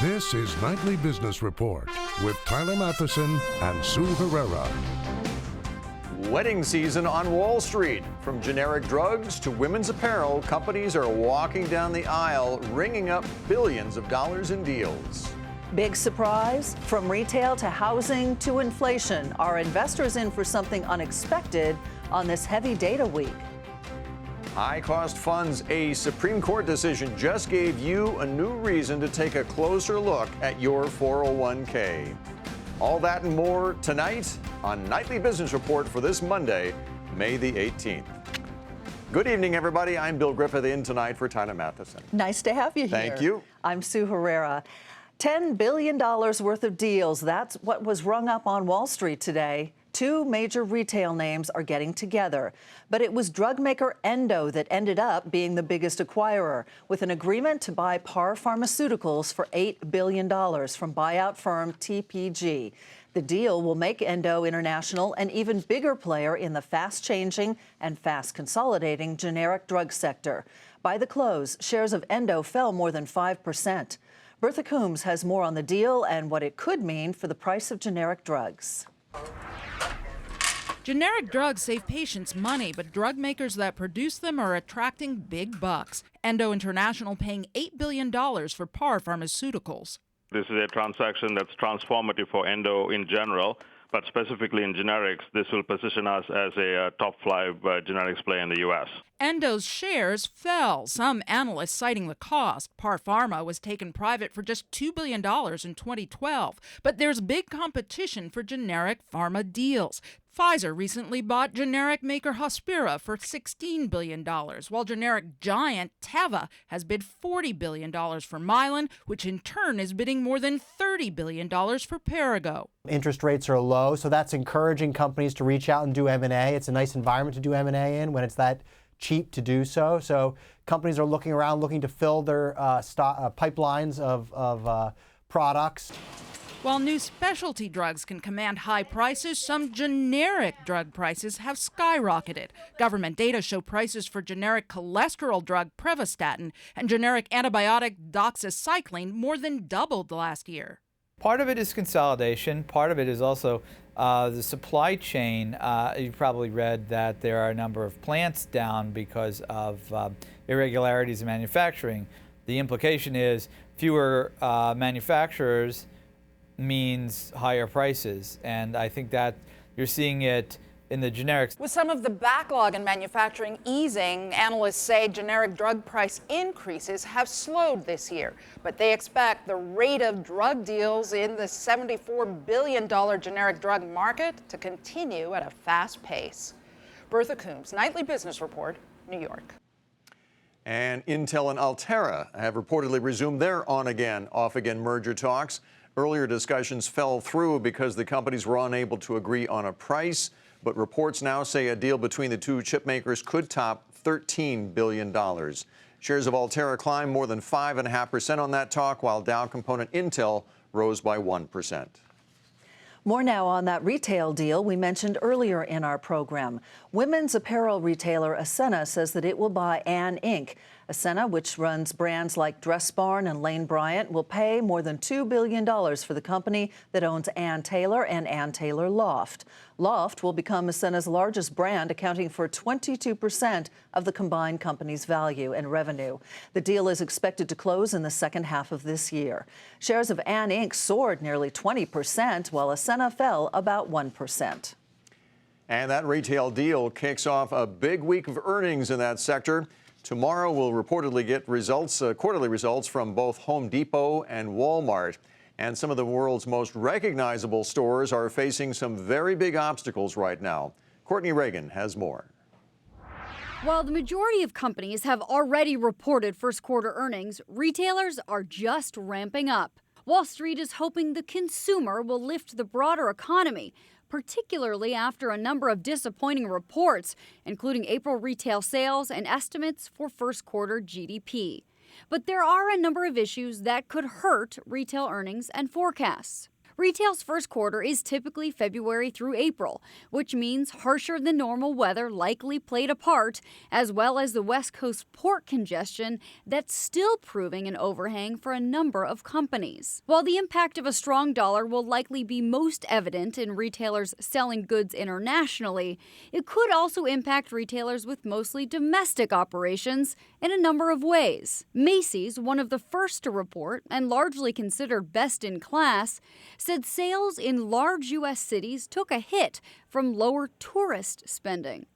This is Nightly Business Report with Tyler Matheson and Sue Herrera. Wedding season on Wall Street. From generic drugs to women's apparel, companies are walking down the aisle, ringing up billions of dollars in deals. Big surprise? From retail to housing to inflation, are investors in for something unexpected on this heavy data week? High-cost funds, a Supreme Court decision just gave you a new reason to take a closer look at your 401k. All that and more tonight on Nightly Business Report for this Monday, May the 18th. Good evening, everybody. I'm Bill Griffith, in tonight for Tyler Matheson. Nice to have you here. Thank you. I'm Sue Herrera. $10 billion worth of deals. That's what was rung up on Wall Street today. Two major retail names are getting together. But it was drug maker Endo that ended up being the biggest acquirer, with an agreement to buy Par Pharmaceuticals for $8 billion from buyout firm TPG. The deal will make Endo International an even bigger player in the fast-changing and fast-consolidating generic drug sector. By the close, shares of Endo fell more than 5%. Bertha Coombs has more on the deal and what it could mean for the price of generic drugs. Generic drugs save patients money, but drug makers that produce them are attracting big bucks. Endo International paying $8 billion for Par Pharmaceuticals. This is a transaction that's transformative for Endo in general, but specifically in generics, this will position us as a top 5 generics play in the U.S. Endo's shares fell, some analysts citing the cost. Par Pharma was taken private for just $2 billion in 2012. But there's big competition for generic pharma deals. Pfizer recently bought generic maker Hospira for $16 billion, while generic giant Teva has bid $40 billion for Mylan, which in turn is bidding more than $30 billion for Perrigo. Interest rates are low, so that's encouraging companies to reach out and do M&A. It's a nice environment to do M&A in when it's that cheap to do so. So companies are looking around, looking to fill their pipelines of products. While new specialty drugs can command high prices, some generic drug prices have skyrocketed. Government data show prices for generic cholesterol drug Prevestatin and generic antibiotic doxycycline more than doubled last year. Part of it is consolidation. Part of it is also the supply chain. You've probably read that there are a number of plants down because of irregularities in manufacturing. The implication is fewer manufacturers means higher prices, and I think that you're seeing it in the generics. With some of the backlog in manufacturing easing, analysts say generic drug price increases have slowed this year, but they expect the rate of drug deals in the $74 billion generic drug market to continue at a fast pace. Bertha Coombs, Nightly Business Report, New York. And Intel and Altera have reportedly resumed their on-again, off-again merger talks. Earlier discussions fell through because the companies were unable to agree on a price, but reports now say a deal between the two chip makers could top $13 billion. Shares of Altera climbed more than 5.5% on that talk, while Dow component Intel rose by 1%. More now on that retail deal we mentioned earlier in our program. Women's apparel retailer Ascena says that it will buy Ann Inc. Ascena, which runs brands like Dress Barn and Lane Bryant, will pay more than $2 billion for the company that owns Ann Taylor and Ann Taylor Loft. Loft will become Ascena's largest brand, accounting for 22% of the combined company's value and revenue. The deal is expected to close in the second half of this year. Shares of Ann Inc. soared nearly 20%, while Ascena fell about 1%. And that retail deal kicks off a big week of earnings in that sector. Tomorrow we'll reportedly get results, quarterly results from both Home Depot and Walmart. And some of the world's most recognizable stores are facing some very big obstacles right now. Courtney Reagan has more. While the majority of companies have already reported first quarter earnings, retailers are just ramping up. Wall Street is hoping the consumer will lift the broader economy, particularly after a number of disappointing reports, including April retail sales and estimates for first quarter GDP. But there are a number of issues that could hurt retail earnings and forecasts. Retail's first quarter is typically February through April, which means harsher than normal weather likely played a part, as well as the West Coast port congestion that's still proving an overhang for a number of companies. While the impact of a strong dollar will likely be most evident in retailers selling goods internationally, it could also impact retailers with mostly domestic operations in a number of ways. Macy's, one of the first to report and largely considered best in class, said sales in large U.S. cities took a hit from lower tourist spending.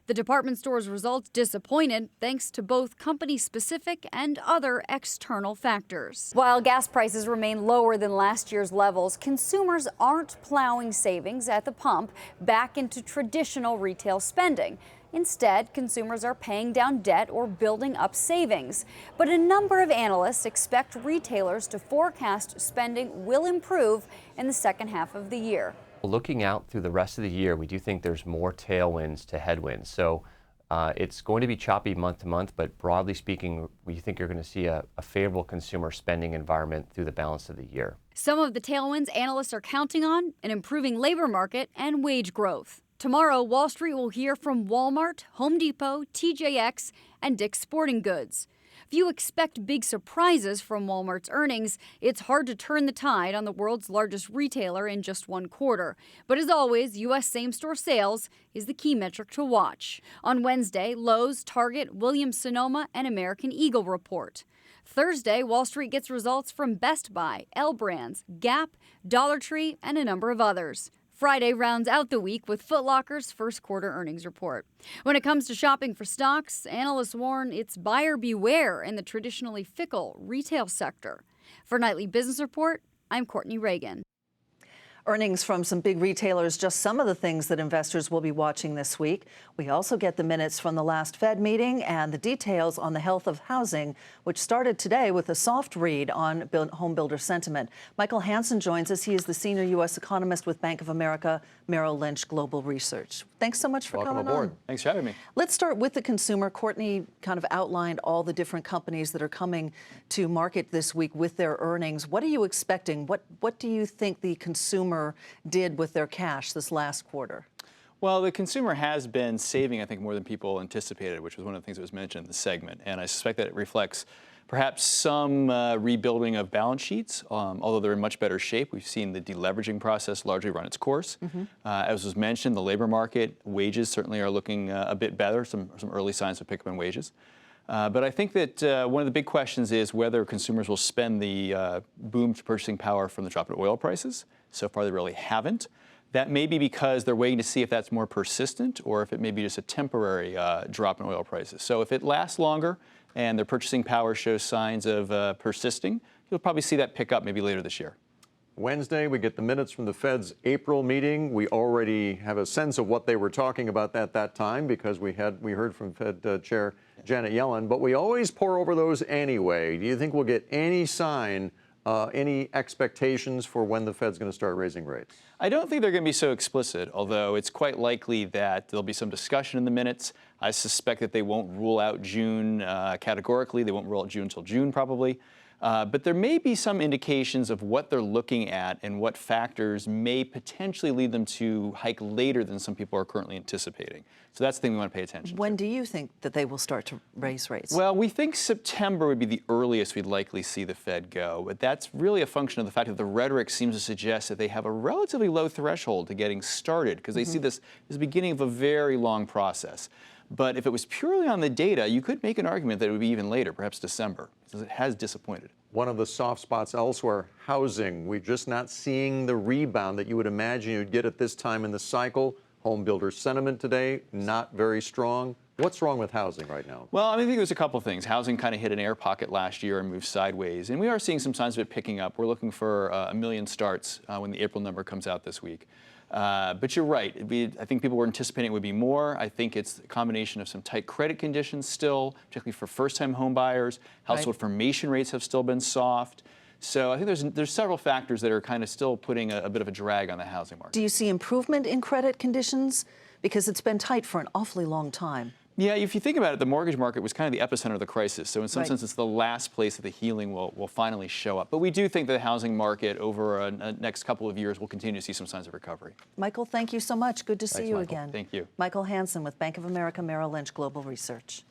The department store's results disappointed thanks to both company-specific and other external factors. While gas prices remain lower than last year's levels, consumers aren't plowing savings at the pump back into traditional retail spending. Instead, consumers are paying down debt or building up savings. But a number of analysts expect retailers to forecast spending will improve in the second half of the year. Looking out through the rest of the year, we do think there's more tailwinds to headwinds. So it's going to be choppy month to month, but broadly speaking, we think you're going to see a favorable consumer spending environment through the balance of the year. Some of the tailwinds analysts are counting on: an improving labor market and wage growth. Tomorrow, Wall Street will hear from Walmart, Home Depot, TJX, and Dick's Sporting Goods. If you expect big surprises from Walmart's earnings, it's hard to turn the tide on the world's largest retailer in just one quarter. But as always, U.S. same-store sales is the key metric to watch. On Wednesday, Lowe's, Target, Williams-Sonoma, and American Eagle report. Thursday, Wall Street gets results from Best Buy, L Brands, Gap, Dollar Tree, and a number of others. Friday rounds out the week with Foot Locker's first quarter earnings report. When it comes to shopping for stocks, analysts warn it's buyer beware in the traditionally fickle retail sector. For Nightly Business Report, I'm Courtney Reagan. Earnings from some big retailers, just some of the things that investors will be watching this week. We also get the minutes from the last Fed meeting and the details on the health of housing, which started today with a soft read on home builder sentiment. Michael Hansen joins us. He is the senior U.S. economist with Bank of America Merrill Lynch Global Research. Thanks so much for Welcome coming aboard. on. Thanks for having me. Let's start with the consumer. Courtney kind of outlined all the different companies that are coming to market this week with their earnings. What are you expecting? What do you think the consumer did with their cash this last quarter? Well, the consumer has been saving, I think, more than people anticipated, which was one of the things that was mentioned in the segment. And I suspect that it reflects perhaps some rebuilding of balance sheets, although they're in much better shape. We've seen the deleveraging process largely run its course. As was mentioned, the labor market, wages certainly are looking a bit better, some early signs of pickup in wages. But I think that one of the big questions is whether consumers will spend the boom to purchasing power from the drop in oil prices. So far, they really haven't. That may be because they're waiting to see if that's more persistent or if it may be just a temporary drop in oil prices. So if it lasts longer and their purchasing power shows signs of persisting, you'll probably see that pick up maybe later this year. Wednesday, we get the minutes from the Fed's April meeting. We already have a sense of what they were talking about at that time because we heard from Fed Chair Janet Yellen, but we always pour over those anyway. Do you think we'll get any sign, any expectations for when the Fed's going to start raising rates? I don't think they're going to be so explicit, although it's quite likely that there'll be some discussion in the minutes. I suspect that they won't rule out June categorically. They won't rule out June until June probably. But there may be some indications of what they're looking at and what factors may potentially lead them to hike later than some people are currently anticipating. So that's the thing we want to pay attention to. When do you think that they will start to raise rates? Well, we think September would be the earliest we'd likely see the Fed go. But that's really a function of the fact that the rhetoric seems to suggest that they have a relatively low threshold to getting started because they see this as the beginning of a very long process. But if it was purely on the data, you could make an argument that it would be even later, perhaps December, because it has disappointed. One of the soft spots elsewhere, housing. We're just not seeing the rebound that you would imagine you'd get at this time in the cycle. Home builder sentiment today, not very strong. What's wrong with housing right now? Well, I think there's a couple of things. Housing kind of hit an air pocket last year and moved sideways. And we are seeing some signs of it picking up. We're looking for 1 million starts when the April number comes out this week. But you're right. I think people were anticipating it would be more. I think it's a combination of some tight credit conditions still, particularly for first-time home buyers. Household formation rates have still been soft. So I think there's several factors that are kind of still putting a bit of a drag on the housing market. Do you see improvement in credit conditions? Because it's been tight for an awfully long time. Yeah, if you think about it, the mortgage market was kind of the epicenter of the crisis. So in some Right. sense, it's the last place that the healing will finally show up. But we do think that the housing market over a next couple of years will continue to see some signs of recovery. Michael, thank you so much. Good to see Thanks, you Michael. again. Thank you. Michael Hansen with Bank of America Merrill Lynch Global Research.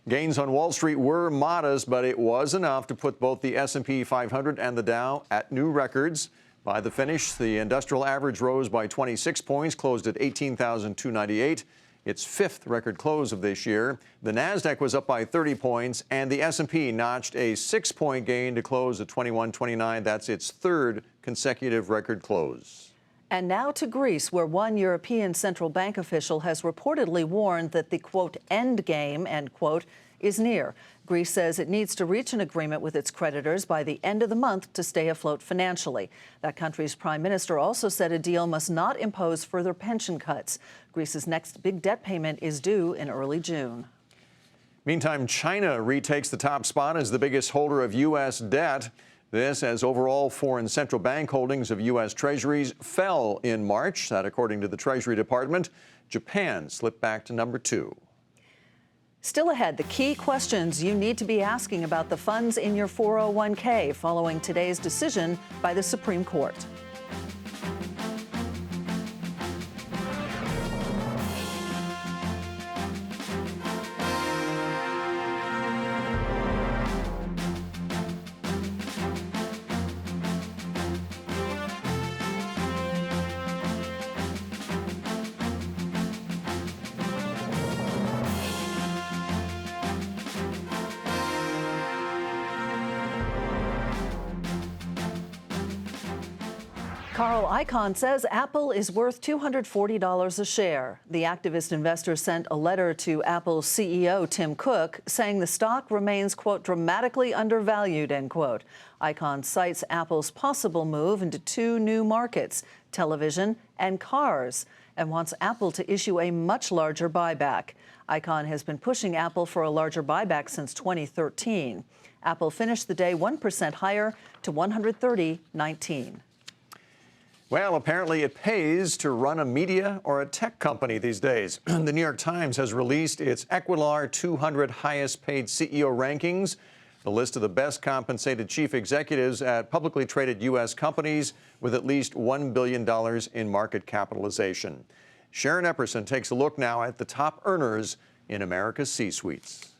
Gains on Wall Street were modest, but it was enough to put both the S&P 500 and the Dow at new records. By the finish, the industrial average rose by 26 points, closed at 18,298. Its fifth record close of this year. The Nasdaq was up by 30 points, and the S&P notched a 6-point gain to close at 2129. That's its third consecutive record close. And now to Greece, where one European central bank official has reportedly warned that the, quote, end game, end quote, is near. Greece says it needs to reach an agreement with its creditors by the end of the month to stay afloat financially. That country's prime minister also said a deal must not impose further pension cuts. Greece's next big debt payment is due in early June. Meantime, China retakes the top spot as the biggest holder of U.S. debt. This as overall foreign central bank holdings of U.S. treasuries fell in March. That according to the Treasury Department. Japan slipped back to number 2. Still ahead, the key questions you need to be asking about the funds in your 401k following today's decision by the Supreme Court. Carl Icahn says Apple is worth $240 a share. The activist investor sent a letter to Apple's CEO, Tim Cook, saying the stock remains, quote, dramatically undervalued, end quote. Icahn cites Apple's possible move into 2 new markets, television and cars, and wants Apple to issue a much larger buyback. Icahn has been pushing Apple for a larger buyback since 2013. Apple finished the day 1% higher to $130.19. Well, apparently it pays to run a media or a tech company these days. The New York Times has released its Equilar 200 highest paid CEO rankings, the list of the best compensated chief executives at publicly traded U.S. companies with at least $1 billion in market capitalization. Sharon Epperson takes a look now at the top earners in America's C-suites.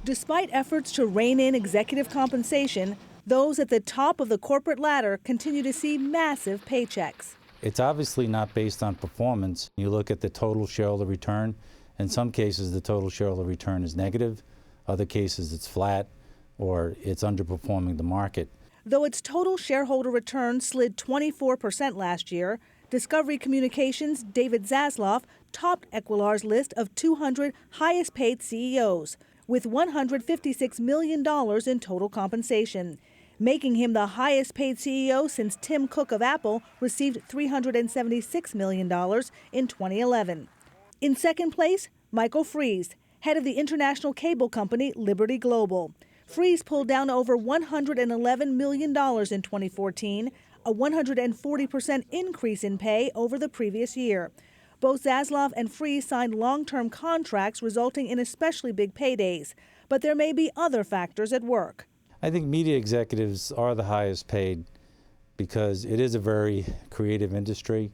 Despite efforts to rein in executive compensation, those at the top of the corporate ladder continue to see massive paychecks. It's obviously not based on performance. You look at the total shareholder return. In some cases, the total shareholder return is negative. Other cases, it's flat or it's underperforming the market. Though its total shareholder return slid 24% last year, Discovery Communications' David Zaslav topped Equilar's list of 200 highest paid CEOs, with $156 million in total compensation, making him the highest paid CEO since Tim Cook of Apple received $376 million in 2011. In second place, Michael Fries, head of the international cable company Liberty Global. Fries pulled down over $111 million in 2014, a 140% increase in pay over the previous year. Both Zaslav and Fries signed long-term contracts resulting in especially big paydays, but there may be other factors at work. I think media executives are the highest paid because it is a very creative industry.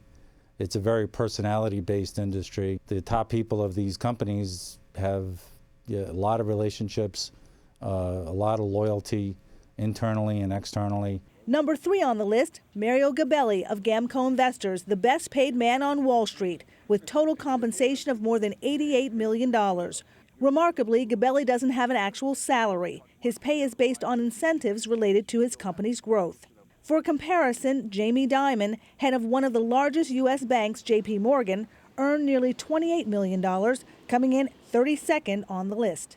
It's a very personality-based industry. The top people of these companies have a lot of relationships, a lot of loyalty internally and externally. Number 3 on the list, Mario Gabelli of Gamco Investors, the best paid man on Wall Street, with total compensation of more than $88 million. Remarkably, Gabelli doesn't have an actual salary. His pay is based on incentives related to his company's growth. For comparison, Jamie Dimon, head of one of the largest U.S. banks, J.P. Morgan, earned nearly $28 million, coming in 32nd on the list.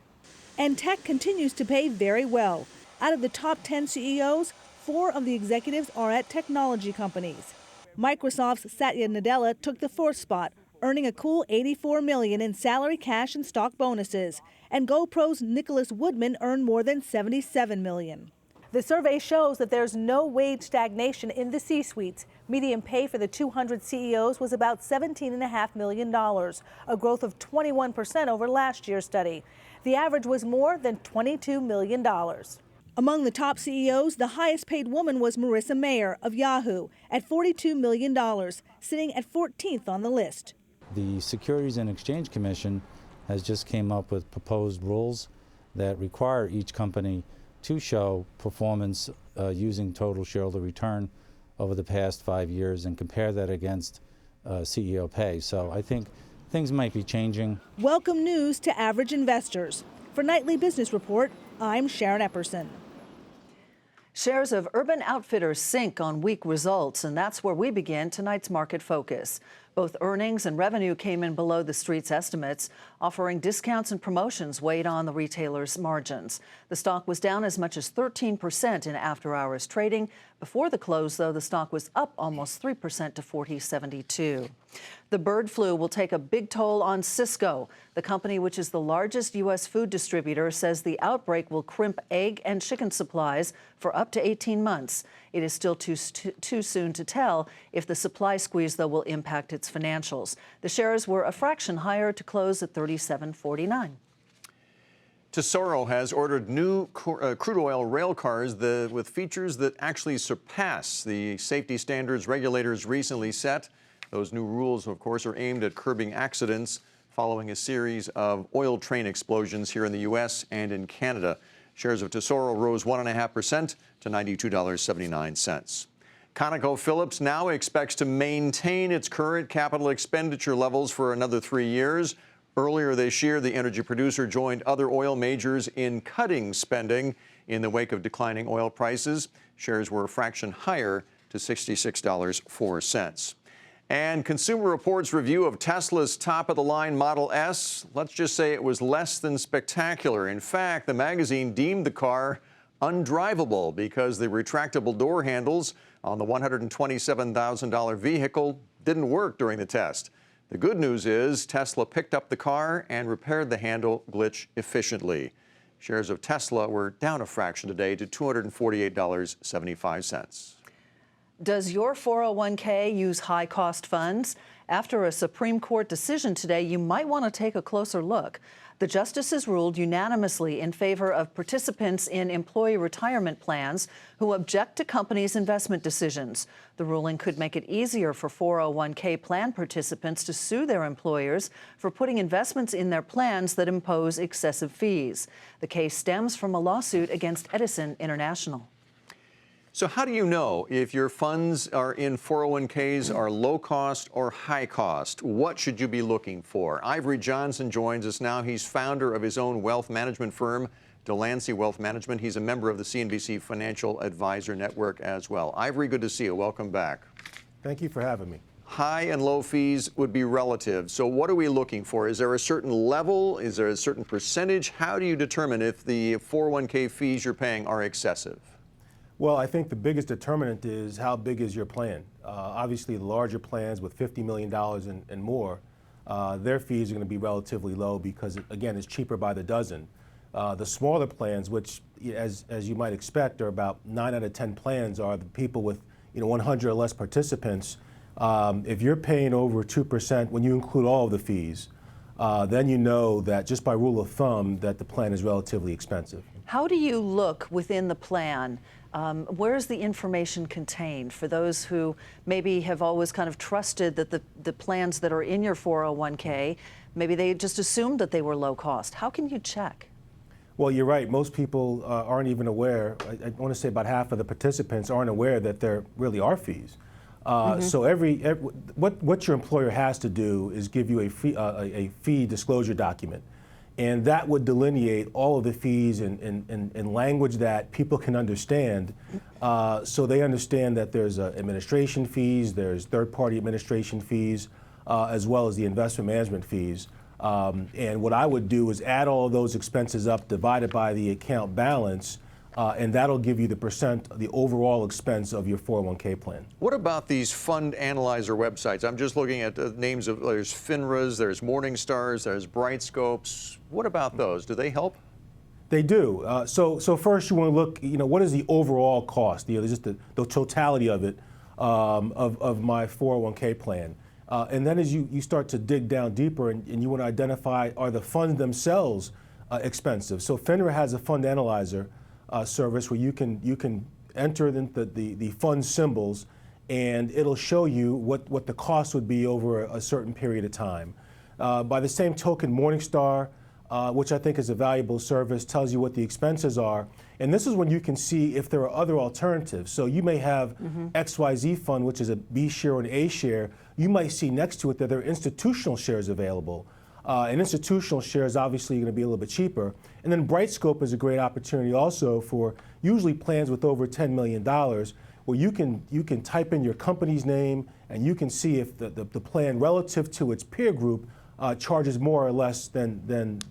And tech continues to pay very well. Out of the top 10 CEOs, 4 of the executives are at technology companies. Microsoft's Satya Nadella took the 4th spot, earning a cool $84 million in salary, cash, and stock bonuses. And GoPro's Nicholas Woodman earned more than $77 million. The survey shows that there's no wage stagnation in the C-suites. Median pay for the 200 CEOs was about $17.5 million, a growth of 21% over last year's study. The average was more than $22 million. Among the top CEOs, the highest paid woman was Marissa Mayer of Yahoo at $42 million, sitting at 14th on the list. The Securities and Exchange Commission has just came up with proposed rules that require each company to show performance using total shareholder return over the past 5 years and compare that against CEO pay. So I think things might be changing. Welcome news to average investors. For Nightly Business Report, I'm Sharon Epperson. Shares of Urban Outfitters sink on weak results, and that's where we begin tonight's market focus. Both earnings and revenue came in below the street's estimates. Offering discounts and promotions weighed on the retailer's margins. The stock was down as much as 13% in after-hours trading. Before the close, though, the stock was up almost 3% to $40.72. The bird flu will take a big toll on Sysco. The company, which is the largest U.S. food distributor, says the outbreak will crimp egg and chicken supplies for up to 18 months. It is still too soon to tell if the supply squeeze, though, will impact its financials. The shares were a fraction higher to close at $37.49. Tesoro has ordered new crude oil rail cars with features that actually surpass the safety standards regulators recently set. Those new rules, of course, are aimed at curbing accidents following a series of oil train explosions here in the U.S. and in Canada. Shares of Tesoro rose 1.5% to $92.79. ConocoPhillips now expects to maintain its current capital expenditure levels for another 3 years. Earlier this year, the energy producer joined other oil majors in cutting spending in the wake of declining oil prices. Shares were a fraction higher to $66.04. And Consumer Reports' review of Tesla's top-of-the-line Model S, let's just say it was less than spectacular. In fact, the magazine deemed the car undrivable because the retractable door handles on the $127,000 vehicle didn't work during the test. The good news is Tesla picked up the car and repaired the handle glitch efficiently. Shares of Tesla were down a fraction today to $248.75. Does your 401k use high-cost funds? After a Supreme Court decision today, you might want to take a closer look. The justices ruled unanimously in favor of participants in employee retirement plans who object to companies' investment decisions. The ruling could make it easier for 401k plan participants to sue their employers for putting investments in their plans that impose excessive fees. The case stems from a lawsuit against Edison International. So how do you know if your funds are in 401ks are low cost or high cost? What should you be looking for? Ivory Johnson joins us now. He's founder of his own wealth management firm, Delancey Wealth Management. He's a member of the CNBC Financial Advisor Network as well. Ivory, good to see you. Welcome back. Thank you for having me. High and low fees would be relative. So what are we looking for? Is there a certain level? Is there a certain percentage? How do you determine if the 401k fees you're paying are excessive? Well, I think the biggest determinant is how big is your plan. Obviously, the larger plans with $50 million and more, their fees are going to be relatively low because, again, it's cheaper by the dozen. The smaller plans, which, as you might expect, are about 9 out of 10 plans, are the people with 100 or less participants. If you're paying over 2% when you include all of the fees, then you know that just by rule of thumb that the plan is relatively expensive. How do you look within the plan? Where is the information contained for those who maybe have always kind of trusted that the plans that are in your 401k, maybe they just assumed that they were low cost? How can you check? Well, you're right. Most people aren't even aware. I want to say about half of the participants aren't aware that there really are fees. So what your employer has to do is give you a fee disclosure document. And that would delineate all of the fees in language that people can understand. So they understand that there's administration fees, there's third-party administration fees, as well as the investment management fees. And what I would do is add all of those expenses up, divide it by the account balance, and that'll give you the overall expense of your 401k plan. What about these fund analyzer websites? I'm just looking at the names of, there's FINRAs, there's Morningstars, there's Brightscopes. What about those? Do they help? They do. So first you want to look, what is the overall cost, just the totality of it, of my 401k plan. And then as you start to dig down deeper and you want to identify, are the funds themselves expensive? So FINRA has a fund analyzer service where you can enter the fund symbols, and it'll show you what the cost would be over a certain period of time. By the same token, Morningstar, which I think is a valuable service, tells you what the expenses are. And this is when you can see if there are other alternatives. So you may have XYZ fund, which is a B share or an A share. You might see next to it that there are institutional shares available. And institutional shares obviously going to be a little bit cheaper. And then Brightscope is a great opportunity also for usually plans with over $10 million, where you can type in your company's name and you can see if the plan relative to its peer group charges more or less than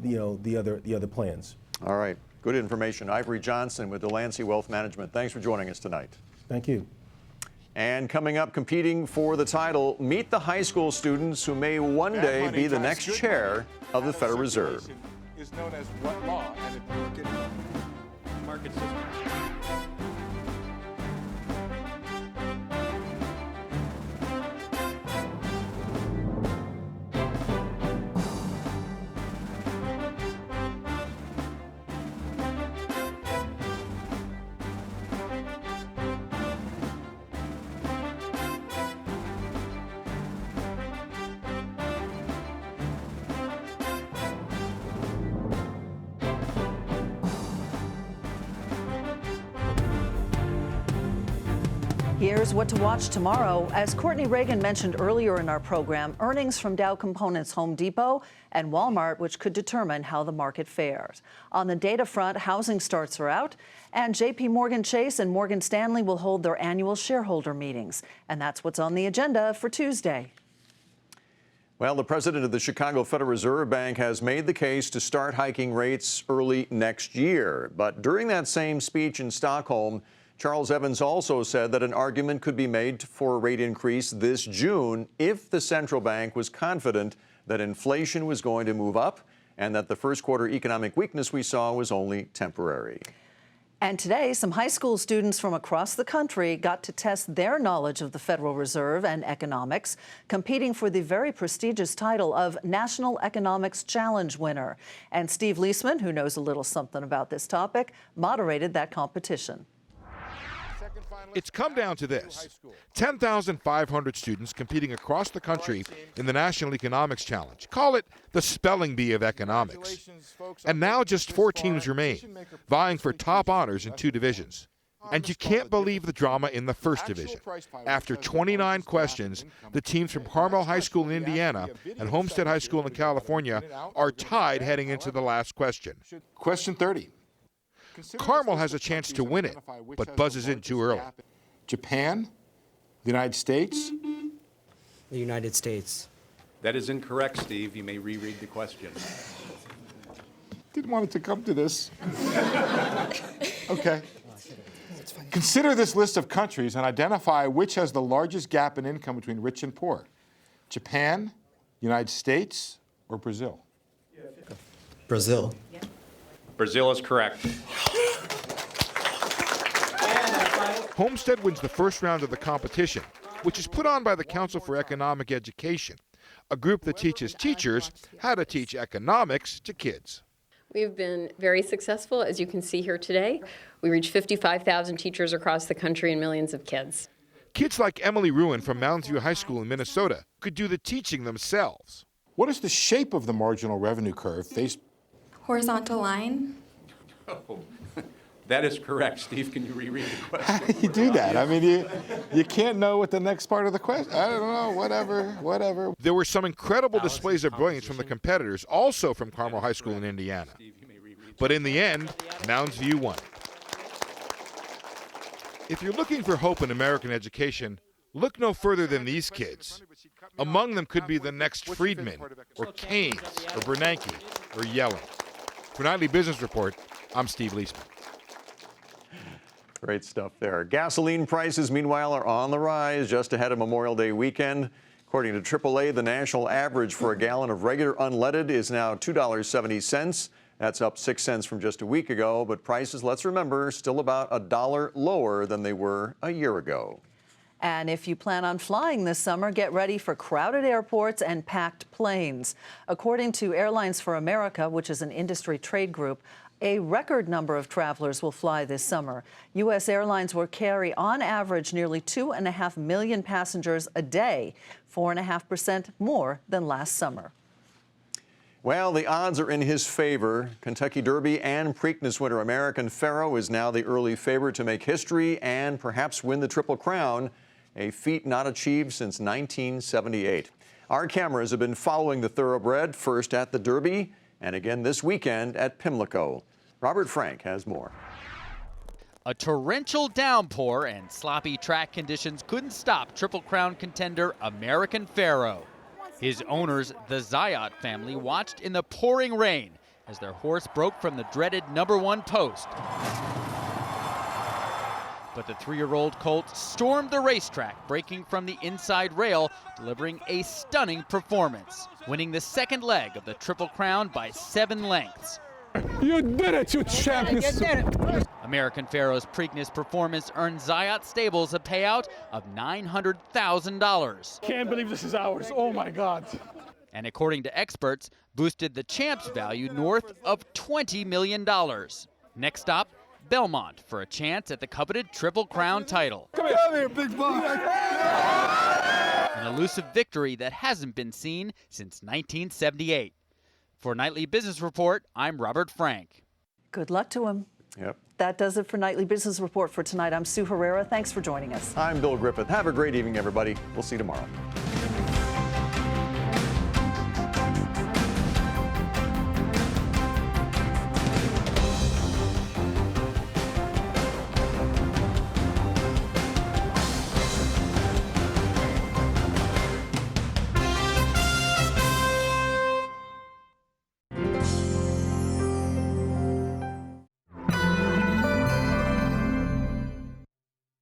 the other plans. All right, good information. Ivory Johnson with Delancey Wealth Management. Thanks for joining us tonight. Thank you. And coming up, competing for the title, meet the high school students who may one day be the next chair of the Federal Reserve. Is known as what law? And if you look at market system. Here's what to watch tomorrow. As Courtney Reagan mentioned earlier in our program, earnings from Dow Components, Home Depot, and Walmart, which could determine how the market fares. On the data front, housing starts are out, and J.P. Morgan Chase and Morgan Stanley will hold their annual shareholder meetings. And that's what's on the agenda for Tuesday. Well, the president of the Chicago Federal Reserve Bank has made the case to start hiking rates early next year. But during that same speech in Stockholm, Charles Evans also said that an argument could be made for a rate increase this June if the central bank was confident that inflation was going to move up and that the first quarter economic weakness we saw was only temporary. And today, some high school students from across the country got to test their knowledge of the Federal Reserve and economics, competing for the very prestigious title of National Economics Challenge winner. And Steve Leisman, who knows a little something about this topic, moderated that competition. It's come down to this. 10,500 students competing across the country in the National Economics Challenge. Call it the spelling bee of economics. And now just 4 teams remain, vying for top honors in 2 divisions. And you can't believe the drama in the first division. After 29 questions, the teams from Carmel High School in Indiana and Homestead High School in California are tied heading into the last question. Question 30. Carmel has a chance to win it, but buzzes in too early. Japan, the United States? The United States. That is incorrect, Steve. You may reread the question. Didn't want it to come to this. Okay. Consider this list of countries and identify which has the largest gap in income between rich and poor. Japan, United States, or Brazil? Brazil. Brazil is correct. Homestead wins the first round of the competition, which is put on by the Council for Economic Education, a group that teaches teachers how to teach economics to kids. We've been very successful, as you can see here today. We reach 55,000 teachers across the country and millions of kids. Kids like Emily Ruin from Mountain View High School in Minnesota could do the teaching themselves. What is the shape of the marginal revenue curve faced? Horizontal line. Oh, that is correct. Steve, can you reread the question? How do you do that? I mean, you can't know what the next part of the question, I don't know, whatever. There were some incredible displays of brilliance from the competitors, also from Carmel High School in Indiana. But in the end, Mounds View won. If you're looking for hope in American education, look no further than these kids. Among them could be the next Friedman, or Keynes, or Bernanke, or Yellen. For Nightly Business Report, I'm Steve Leisman. Great stuff there. Gasoline prices, meanwhile, are on the rise just ahead of Memorial Day weekend. According to AAA, the national average for a gallon of regular unleaded is now $2.70, That's up 6 cents from just a week ago, but prices, let's remember, still about $1 lower than they were a year ago. And if you plan on flying this summer, get ready for crowded airports and packed planes. According to Airlines for America, which is an industry trade group, a record number of travelers will fly this summer. U.S. airlines will carry, on average, nearly 2.5 million passengers a day, 4.5% more than last summer. Well, the odds are in his favor. Kentucky Derby and Preakness winner American Pharoah is now the early favorite to make history and perhaps win the Triple Crown, a feat not achieved since 1978. Our cameras have been following the thoroughbred, first at the Derby and again this weekend at Pimlico. Robert Frank has more. A torrential downpour and sloppy track conditions couldn't stop Triple Crown contender American Pharoah. His owners, the Zayat family, watched in the pouring rain as their horse broke from the dreaded #1 post. But the 3-year-old colt stormed the racetrack, breaking from the inside rail, delivering a stunning performance, winning the second leg of the Triple Crown by 7 lengths. You did it, you champion! American Pharoah's Preakness performance earned Zayat Stables a payout of $900,000. Can't believe this is ours. Oh my God. And according to experts, boosted the champ's value north of $20 million. Next stop, Belmont for a chance at the coveted Triple Crown title. Come here, big boy. An elusive victory that hasn't been seen since 1978. For Nightly Business Report, I'm Robert Frank. Good luck to him. Yep. That does it for Nightly Business Report for tonight. I'm Sue Herrera. Thanks for joining us. I'm Bill Griffith. Have a great evening, everybody. We'll see you tomorrow.